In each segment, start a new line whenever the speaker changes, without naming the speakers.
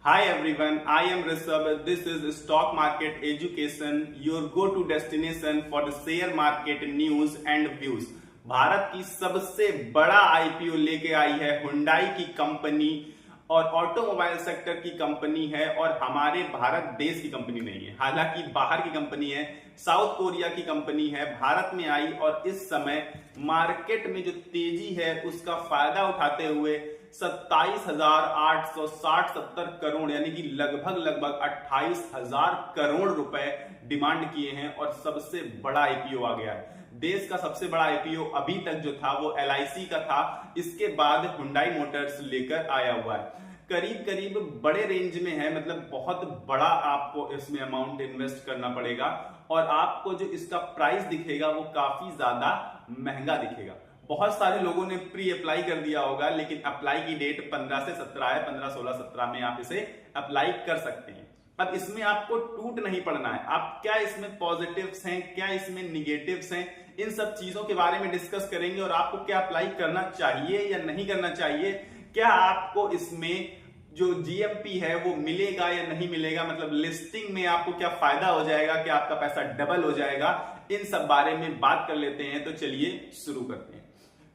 Hi everyone, I am Rishabh. This is Stock Market Education, your go-to destination for the share market news and views. Bharat की सबसे बड़ा IPO लेके आई है Hyundai की company और automobile sector की company है और हमारे भारत देश की कंपनी नहीं है। हालांकि बाहर की कंपनी है, साउथ कोरिया की कंपनी है, भारत में आई और इस समय मार्केट में जो तेजी है उसका फायदा उठाते हुए 27,860-70 करोड़ यानी कि लगभग 28,000 करोड़ रुपए डिमांड किए हैं और सबसे बड़ा आईपीओ आ गया है। देश का सबसे बड़ा आईपीओ अभी तक जो था वो एलआईसी का था, इसके बाद हुंडई मोटर्स लेकर आया हुआ है। करीब बड़े रेंज में है, मतलब बहुत बड़ा आपको इसमें अमाउंट इन्वेस्ट करना पड़ेगा और आपको जो इसका प्राइस दिखेगा वो काफी ज्यादा महंगा दिखेगा। बहुत सारे लोगों ने प्री अप्लाई कर दिया होगा, लेकिन अप्लाई की डेट 15 से 17 है। 15, 16, 17 में आप इसे अप्लाई कर सकते हैं। अब इसमें आपको टूट नहीं पड़ना है। आप क्या इसमें पॉजिटिव्स हैं, क्या इसमें निगेटिव्स हैं, इन सब चीजों के बारे में डिस्कस करेंगे और आपको क्या अप्लाई करना चाहिए या नहीं करना चाहिए, क्या आपको इसमें जो जीएमपी है वो मिलेगा या नहीं मिलेगा, मतलब लिस्टिंग में आपको क्या फायदा हो जाएगा, क्या आपका पैसा डबल हो जाएगा, इन सब बारे में बात कर लेते हैं। तो चलिए शुरू करते हैं।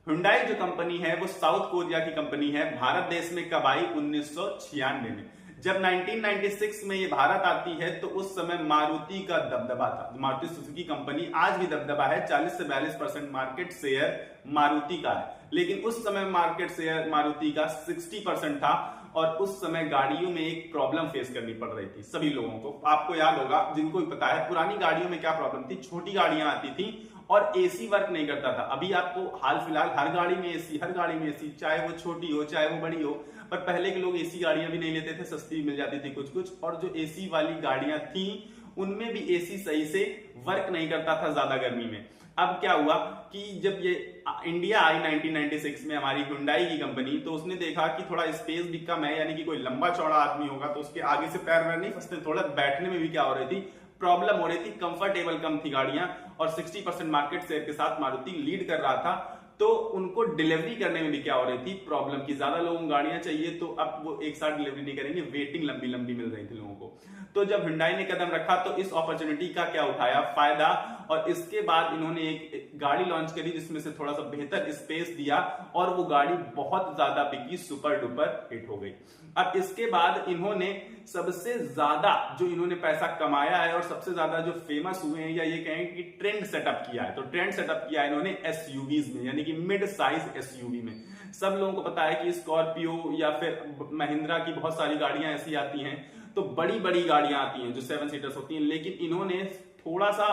हुंडई जो कंपनी है वो साउथ कोरिया की कंपनी है। भारत देश में कब आई? 1996 में। जब 1996 में ये भारत आती है तो उस समय मारुति का दबदबा था। मारुति सुजुकी कंपनी आज भी दबदबा है, 40 से 42% मार्केट शेयर मारुति का है, लेकिन उस समय मार्केट शेयर मारुति का 60% था और उस समय गाड़ियों में एक प्रॉब्लम फेस करनी पड़ रही थी सभी लोगों को। आपको याद होगा, जिनको भी पता है, पुरानी गाड़ियों में क्या प्रॉब्लम थी, छोटी गाड़ियां आती थी और एसी वर्क नहीं करता था। अभी आपको हाल फिलहाल हर गाड़ी में एसी, हर गाड़ी में एसी, चाहे वो छोटी हो चाहे वो बड़ी हो। पर पहले के लोग एसी गाड़ियां भी नहीं लेते थे, सस्ती मिल जाती थी कुछ और जो एसी वाली गाड़ियां थी उनमें भी एसी सही से वर्क नहीं करता था ज्यादा गर्मी में। अब क्या हुआ कि जब ये इंडिया आई 1996 में हमारी हुंडई की कंपनी, तो उसने देखा कि थोड़ा स्पेस भी कम है, यानी कि कोई लंबा चौड़ा आदमी होगा तो उसके आगे से पैर नहीं फंसते, थोड़ा बैठने में भी क्या हो रही थी, प्रॉब्लम हो रही थी, कंफर्टेबल कम थी गाड़ियां और 60% मार्केट शेयर के साथ मारुति लीड कर रहा था। तो उनको डिलीवरी करने में भी क्या हो रही थी, प्रॉब्लम की, ज्यादा लोगों को गाड़ियां चाहिए तो अब वो एक साथ डिलीवरी नहीं करेंगे, वेटिंग लंबी मिल रही थी लोगों को। तो जब हुंडई ने कदम रखा तो इस अपॉर्चुनिटी का क्या उठाया फायदा और इसके बाद इन्होंने एक गाड़ी लॉन्च करी जिसमें से थोड़ा सा बेहतर स्पेस दिया और वो गाड़ी बहुत ज्यादा बिकी, सुपर डुपर हिट हो गई। अब इसके बाद इन्होंने सबसे ज्यादा जो इन्होंने पैसा कमाया है और सबसे ज्यादा जो फेमस हुए हैं, या ये कहें कि ट्रेंड सेटअप किया है, तो ट्रेंड सेटअप किया है इन्होंने एसयूवीज में, यानी कि मिड साइज एसयूवी में। सब लोगों को पता है कि स्कॉर्पियो या फिर महिंद्रा की बहुत सारी गाड़ियां ऐसी आती हैं, तो बड़ी गाड़ियां आती हैं जो 7 सीटर्स होती हैं, लेकिन इन्होंने थोड़ा सा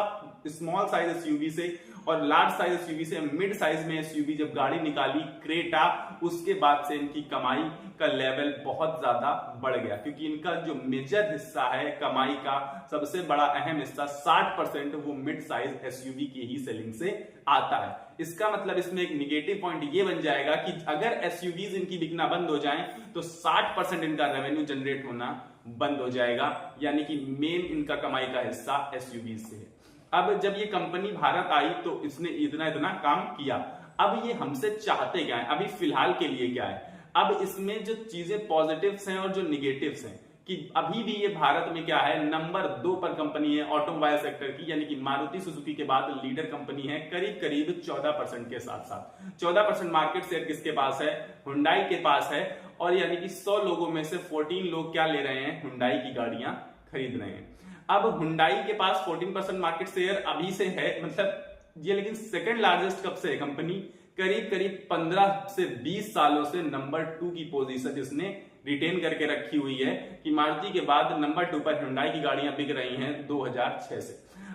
स्मॉल साइज एसयूवी से और लार्ज साइज एसयूवी से मिड साइज में एसयूवी जब गाड़ी निकाली क्रेटा, उसके बाद से इनकी कमाई का लेवल बहुत ज्यादा बढ़ गया, क्योंकि इनका जो मेजर हिस्सा है कमाई का, सबसे बड़ा अहम हिस्सा 60% वो मिड साइज एसयूवी की ही सेलिंग से आता है। इसका मतलब इसमें एक निगेटिव पॉइंट ये बन जाएगा कि अगर एसयूवीज इनकी बिकना बंद हो जाए तो 60% इनका रेवेन्यू जनरेट होना बंद हो जाएगा, यानी कि मेन इनका कमाई का हिस्सा एसयूवी से है। अब जब ये कंपनी भारत आई तो इसने इतना काम किया। अब ये हमसे चाहते क्या है, अभी फिलहाल के लिए क्या है, अब इसमें जो चीजें पॉजिटिव्स हैं और जो निगेटिव्स हैं, कि अभी भी ये भारत में क्या है, नंबर 2 पर कंपनी है ऑटोमोबाइल सेक्टर की, यानी कि मारुति सुजुकी के बाद लीडर कंपनी है करीब 14% के साथ 14% मार्केट शेयर किसके पास है, हुंडई के पास है। और यानी कि 100 लोगों में से 14 लोग क्या ले रहे हैं, हुंडई की गाड़ियां खरीद रहे हैं। अब हुंडई के पास 14% मार्केट शेयर अभी से है, मतलब ये, लेकिन सेकंड लार्जेस्ट कब से है कंपनी, करीब 15 से 20 सालों से नंबर 2 की पोजीशन इसने रिटेन करके रखी हुई है, कि मारुति के बाद नंबर 2 पर हुंडई की गाड़ियां बिक रही हैं 2006 से।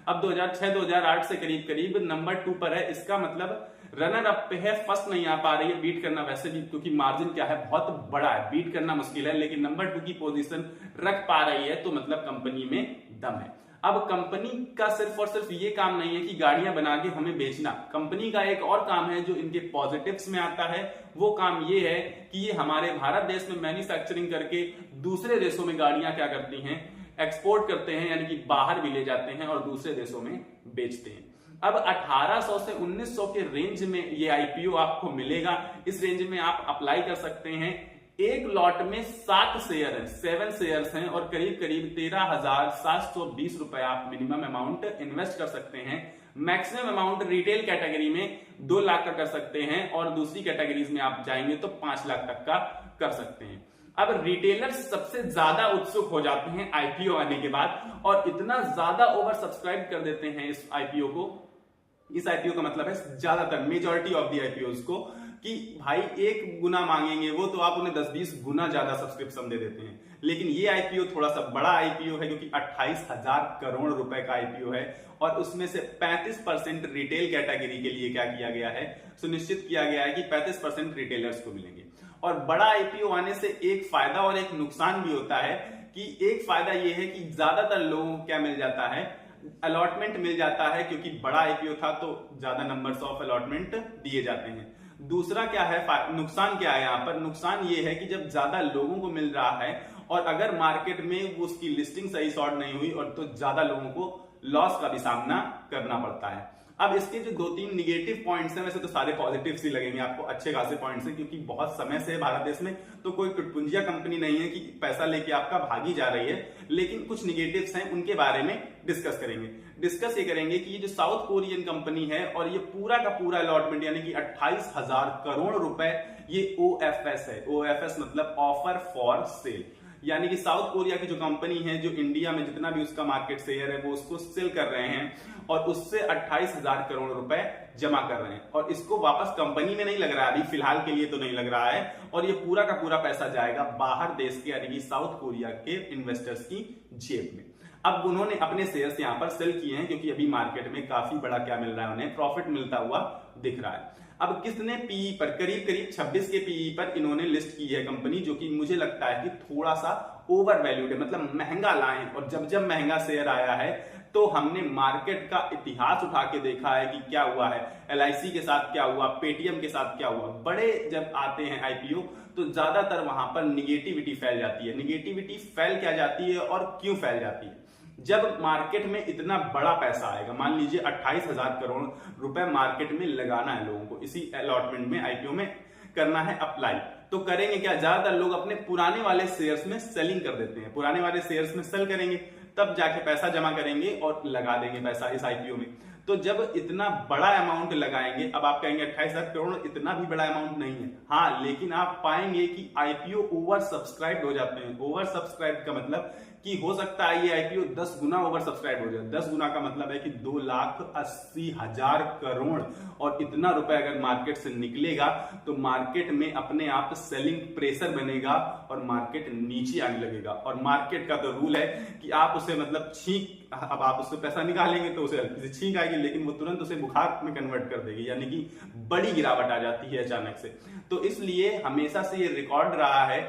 अब 2006-2008 से करीब नंबर 2 पर है। इसका मतलब रनर अप पे है, फर्स्ट नहीं आ पा रही है। बीट करना वैसे भी, क्योंकि मार्जिन क्या है, बहुत बड़ा है, बीट करना मुश्किल है, लेकिन नंबर 2 की पोजीशन रख पा रही है, तो मतलब कंपनी में दम है। अब कंपनी का सिर्फ और सिर्फ ये काम नहीं है कि गाड़ियां बना के हमें बेचना, कंपनी का एक और काम है जो इनके पॉजिटिव्स में आता है। वो काम ये है कि ये हमारे भारत देश में मैन्युफैक्चरिंग करके दूसरे देशों में गाड़ियां क्या करती हैं, एक्सपोर्ट करते हैं, यानी कि बाहर भी ले जाते हैं और दूसरे देशों में बेचते हैं। अब 1800 से 1900 के रेंज में ये आईपीओ आपको मिलेगा। इस रेंज में आप अप्लाई कर सकते हैं। एक लॉट में 7 शेयर है, 7 शेयर्स हैं और करीब करीब 13,720 रुपए आप मिनिमम अमाउंट इन्वेस्ट कर सकते हैं। मैक्सिमम अमाउंट रिटेल कैटेगरी में 2 लाख का कर सकते हैं और दूसरी कैटेगरीज में आप जाएंगे तो 5 लाख तक का कर सकते हैं। अब रिटेलर्स सबसे ज्यादा उत्सुक हो जाते हैं आईपीओ आने के बाद और इतना ज्यादा ओवर सब्सक्राइब कर देते हैं इस आईपीओ को। इस आईपीओ का मतलब है ज्यादातर मेजॉरिटी ऑफ द आईपीओ को कि भाई 1 गुना मांगेंगे वो तो आप उन्हें 10-20 गुना ज्यादा सब्सक्रिप्शन दे देते हैं। लेकिन ये आईपीओ थोड़ा सा बड़ा आईपीओ है क्योंकि 28,000 करोड़ रुपए का आईपीओ है और उसमें से 35% रिटेल कैटेगरी के लिए क्या किया गया है, सुनिश्चित किया गया है कि 35% रिटेलर्स को मिलेंगे। और बड़ा आईपीओ आने से एक फायदा और एक नुकसान भी होता है कि एक फायदा यह है कि ज्यादातर लोगों को क्या मिल जाता है, अलॉटमेंट मिल जाता है क्योंकि बड़ा आईपीओ था तो ज्यादा नंबर्स ऑफ अलॉटमेंट दिए जाते हैं। दूसरा क्या है, नुकसान क्या है यहाँ पर, नुकसान ये है कि जब ज्यादा लोगों को मिल रहा है और अगर मार्केट में वो उसकी लिस्टिंग सही सॉर्ट नहीं हुई और तो ज्यादा लोगों को लॉस का भी सामना करना पड़ता है। अब इसके जो 2-3 निगेटिव पॉइंट्स हैं, वैसे तो सारे पॉजिटिव्स ही लगेंगे आपको, अच्छे खासे पॉइंट्स हैं क्योंकि बहुत समय से भारत देश में तो कोई टुटपुंजिया कंपनी नहीं है कि पैसा लेके आपका भागी जा रही है। लेकिन कुछ निगेटिव्स हैं, उनके बारे में डिस्कस करेंगे। डिस्कस ये करेंगे कि ये जो साउथ कोरियन कंपनी है और ये पूरा का पूरा अलॉटमेंट यानी कि 28,000 करोड़ रुपए ये ओएफएस है। ओएफएस मतलब ऑफर फॉर सेल, यानी कि साउथ कोरिया की जो कंपनी है जो इंडिया में जितना भी उसका मार्केट शेयर है वो उसको सेल कर रहे हैं और उससे 28,000 करोड़ रुपए जमा कर रहे हैं और इसको वापस कंपनी में नहीं लग रहा है, अभी फिलहाल के लिए तो नहीं लग रहा है। और ये पूरा का पूरा पैसा जाएगा बाहर देश के यानी कि साउथ कोरिया के इन्वेस्टर्स की जेब में। अब उन्होंने अपने शेयर्स यहां पर सेल किए हैं क्योंकि अभी मार्केट में काफी बड़ा क्या मिल रहा है, उन्हें प्रॉफिट मिलता हुआ दिख रहा है। अब कितने पीई पर, करीब करीब 26 के पीई पर इन्होंने लिस्ट की है कंपनी, जो कि मुझे लगता है कि थोड़ा सा ओवर वैल्यूड है, मतलब महंगा लाए। और जब जब महंगा शेयर आया है तो हमने मार्केट का इतिहास उठा के देखा है कि क्या हुआ है, एलआईसी के साथ क्या हुआ, पेटीएम के साथ क्या हुआ। बड़े जब आते हैं आईपीओ तो ज्यादातर वहां पर निगेटिविटी फैल जाती है। निगेटिविटी फैल क्या जाती है और क्यों फैल जाती है, जब मार्केट में इतना बड़ा पैसा आएगा, मान लीजिए 28,000 करोड़ रुपए मार्केट में लगाना है लोगों को, इसी अलॉटमेंट में आईपीओ में करना है अप्लाई, तो करेंगे क्या, ज्यादातर लोग अपने पुराने वाले शेयर्स में सेलिंग कर देते हैं, पुराने वाले शेयर्स में सेल करेंगे, तब जाके पैसा जमा करेंगे और लगा देंगे पैसा इस आईपीओ में। तो जब इतना बड़ा अमाउंट लगाएंगे, अब आप कहेंगे 28,000 करोड़ इतना भी बड़ा अमाउंट नहीं है, हाँ, लेकिन आप पाएंगे कि आईपीओ ओवर सब्सक्राइब हो जाते हैं। ओवर सब्सक्राइब का मतलब कि हो सकता है ये आईपीओ 10 गुना ओवर सब्सक्राइब हो जाए। 10 गुना का मतलब है कि 2,80,000 करोड़, और इतना रुपए अगर मार्केट से निकलेगा तो मार्केट में अपने आप सेलिंग प्रेशर बनेगा और मार्केट नीचे आने लगेगा। और मार्केट का तो रूल है कि आप उसे मतलब छींक, अब आप उससे पैसा निकालेंगे तो उसे हल्की से छींक आएगी, लेकिन वो तुरंत उसे बुखार में कन्वर्ट कर देगी, यानी कि बड़ी गिरावट आ जाती है अचानक से। तो इसलिए हमेशा से ये रिकॉर्ड रहा है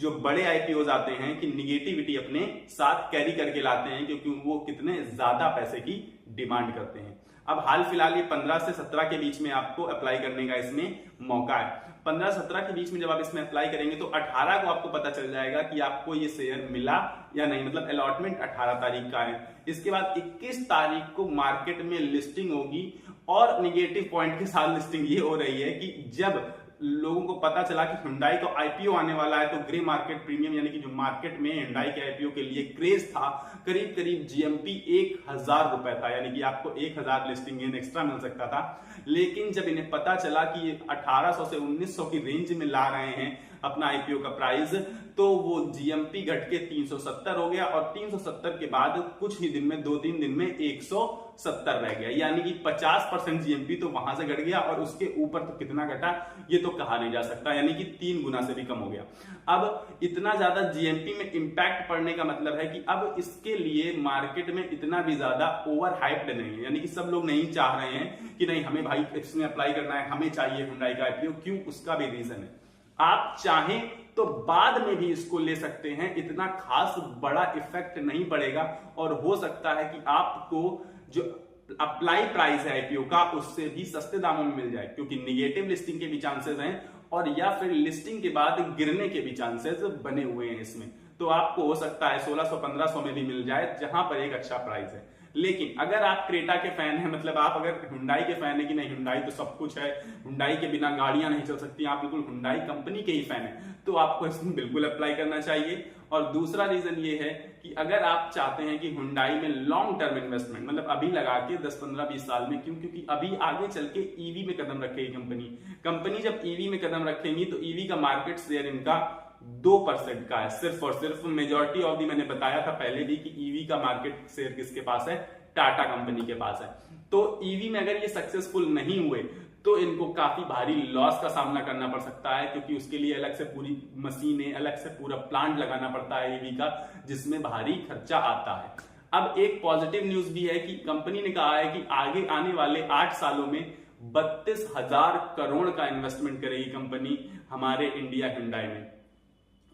जो बड़े आईपीओ आते हैं कि निगेटिविटी अपने साथ कैरी करके लाते हैं, क्योंकि वो कितने ज्यादा पैसे की डिमांड करते हैं। अब हाल फिलहाल ये 15 से 17 के बीच में आपको अप्लाई करने का इसमें मौका है। 15-17 के बीच में जब आप इसमें अप्लाई करेंगे तो 18 को आपको पता चल जाएगा कि आपको ये शेयर मिला या नहीं, मतलब अलॉटमेंट 18 तारीख का है। इसके बाद 21 तारीख को मार्केट में लिस्टिंग होगी, और निगेटिव पॉइंट के साथ लिस्टिंग ये हो रही है कि जब लोगों को पता चला कि हुंडई का आईपीओ आने वाला है तो ग्रे मार्केट प्रीमियम, यानी कि जो मार्केट में हुंडई के आईपीओ के लिए क्रेज था, करीब करीब जीएमपी 1,000 रुपए था, यानी कि आपको 1,000 लिस्टिंग गेन एक्स्ट्रा मिल सकता था। लेकिन जब इन्हें पता चला कि ये 1800 से 1900 की रेंज में ला रहे हैं अपना आईपीओ का प्राइस, तो वो जीएमपी घट के 370 हो गया, और 370 के बाद कुछ ही दिन में 2-3 दिन में 170 रह गया, यानी कि 50% जीएमपी तो वहां से घट गया, और उसके ऊपर तो कितना घटा ये तो कहा नहीं जा सकता, यानी कि 3 गुना से भी कम हो गया। अब इतना ज्यादा जीएमपी में इंपैक्ट पड़ने का मतलब है कि अब इसके लिए मार्केट में इतना भी ज्यादा ओवर हाइप्ड नहीं है, यानी कि सब लोग नहीं चाह रहे हैं कि नहीं हमें भाई इसमें अप्लाई करना है, हमें चाहिए हुंडई का आईपीओ। क्यों, उसका भी रीजन है, आप चाहें तो बाद में भी इसको ले सकते हैं, इतना खास बड़ा इफेक्ट नहीं पड़ेगा, और हो सकता है कि आपको जो अप्लाई प्राइस है आईपीओ का उससे भी सस्ते दामों में मिल जाए, क्योंकि निगेटिव लिस्टिंग के भी चांसेस हैं, और या फिर लिस्टिंग के बाद गिरने के भी चांसेस बने हुए हैं इसमें। तो आपको हो सकता है 1600-1500 में भी मिल जाए, जहां पर एक अच्छा प्राइस है। लेकिन अगर आप क्रेटा के फैन हैं, मतलब आप अगर हुंडई के फैन है कि नहीं हुंडई तो सब कुछ है, हुंडई के बिना गाड़ियां नहीं चल सकती, आप बिल्कुल हुंडई कंपनी के ही फैन है, तो आपको इसमें बिल्कुल अप्लाई करना चाहिए। और दूसरा रीजन ये है कि अगर आप चाहते हैं कि हुंडई में लॉन्ग टर्म इन्वेस्टमेंट, मतलब अभी लगा के 10, 15, 20 साल में, क्यों? क्योंकि अभी आगे चल के ईवी में कदम रखेगी कंपनी जब ईवी में कदम रखेंगी तो ईवी का मार्केट शेयर इनका 2% का है, सिर्फ और सिर्फ। मेजॉरिटी ऑफ दी मैंने बताया था पहले भी कि ईवी का मार्केट शेयर किसके पास है, टाटा कंपनी के पास है। तो ईवी में अगर ये सक्सेसफुल नहीं हुए तो इनको काफी भारी लॉस का सामना करना पड़ सकता है, क्योंकि उसके लिए अलग से पूरी मशीनें, अलग से पूरा प्लांट लगाना पड़ता है ईवी का, जिसमें भारी खर्चा आता है। अब एक पॉजिटिव न्यूज भी है कि कंपनी ने कहा है कि आगे आने वाले 8 सालों में 32,000 करोड़ का इन्वेस्टमेंट करेगी कंपनी हमारे इंडिया हुंडई में।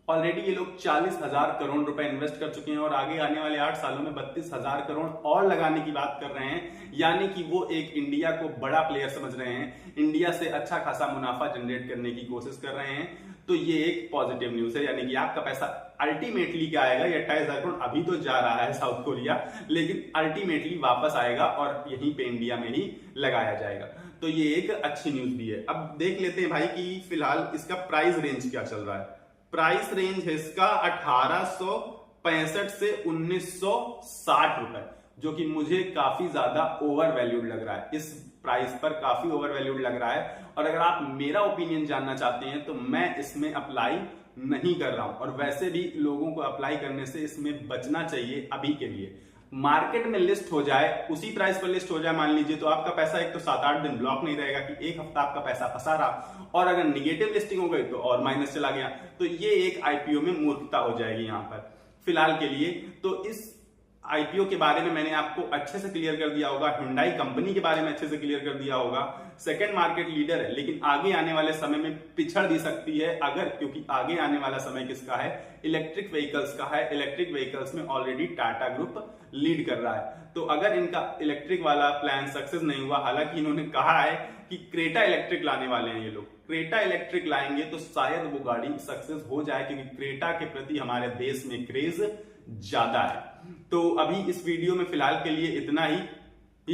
ऑलरेडी ये लोग 40,000 करोड़ रुपए इन्वेस्ट कर चुके हैं और आगे आने वाले 8 सालों में 32,000 करोड़ और लगाने की बात कर रहे हैं, यानी कि वो एक इंडिया को बड़ा प्लेयर समझ रहे हैं, इंडिया से अच्छा खासा मुनाफा जनरेट करने की कोशिश कर रहे हैं। तो ये एक पॉजिटिव न्यूज है, यानी कि आपका पैसा अल्टीमेटली क्या आएगा, ये 28,000 करोड़ अभी तो जा रहा है साउथ कोरिया, लेकिन अल्टीमेटली वापस आएगा और यहीं पे इंडिया में ही लगाया जाएगा। तो ये एक अच्छी न्यूज भी है। अब देख लेते हैं भाई कि फिलहाल इसका प्राइस रेंज क्या चल रहा है। प्राइस रेंज है इसका 1865 से 1960 रुपए, जो कि मुझे काफी ज्यादा ओवर वैल्यूड लग रहा है। इस प्राइस पर काफी ओवर वैल्यूड लग रहा है, और अगर आप मेरा ओपिनियन जानना चाहते हैं तो मैं इसमें अप्लाई नहीं कर रहा हूं, और वैसे भी लोगों को अप्लाई करने से इसमें बचना चाहिए अभी के लिए। मार्केट में लिस्ट हो जाए, उसी प्राइस पर लिस्ट हो जाए मान लीजिए, तो आपका पैसा एक तो 7-8 दिन ब्लॉक नहीं रहेगा कि एक हफ्ता आपका पैसा फंसा रहा, और अगर निगेटिव लिस्टिंग हो गई तो और माइनस चला गया, तो ये एक आईपीओ में मूर्खता हो जाएगी यहां पर फिलहाल के लिए। तो इस आईपीओ के बारे में मैंने आपको अच्छे से क्लियर कर दिया होगा, हुंडई कंपनी के बारे में अच्छे से क्लियर कर दिया होगा। सेकंड मार्केट लीडर है, लेकिन आगे आने वाले समय में पिछड़ भी सकती है अगर, क्योंकि आगे आने वाला समय किसका है, इलेक्ट्रिक व्हीकल्स का है। इलेक्ट्रिक व्हीकल्स में ऑलरेडी टाटा ग्रुप लीड कर रहा है, तो अगर इनका इलेक्ट्रिक वाला प्लान सक्सेस नहीं हुआ, हालांकि इन्होंने कहा है कि क्रेटा इलेक्ट्रिक लाने वाले हैं ये लोग, क्रेटा इलेक्ट्रिक लाएंगे तो शायद वो गाड़ी सक्सेस हो जाए, क्योंकि क्रेटा के प्रति हमारे देश में क्रेज ज्यादा है। तो अभी इस वीडियो में फिलहाल के लिए इतना ही,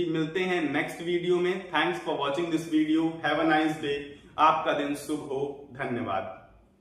मिलते हैं नेक्स्ट वीडियो में। Thanks for watching this video, have a nice day, आपका दिन शुभ हो, धन्यवाद।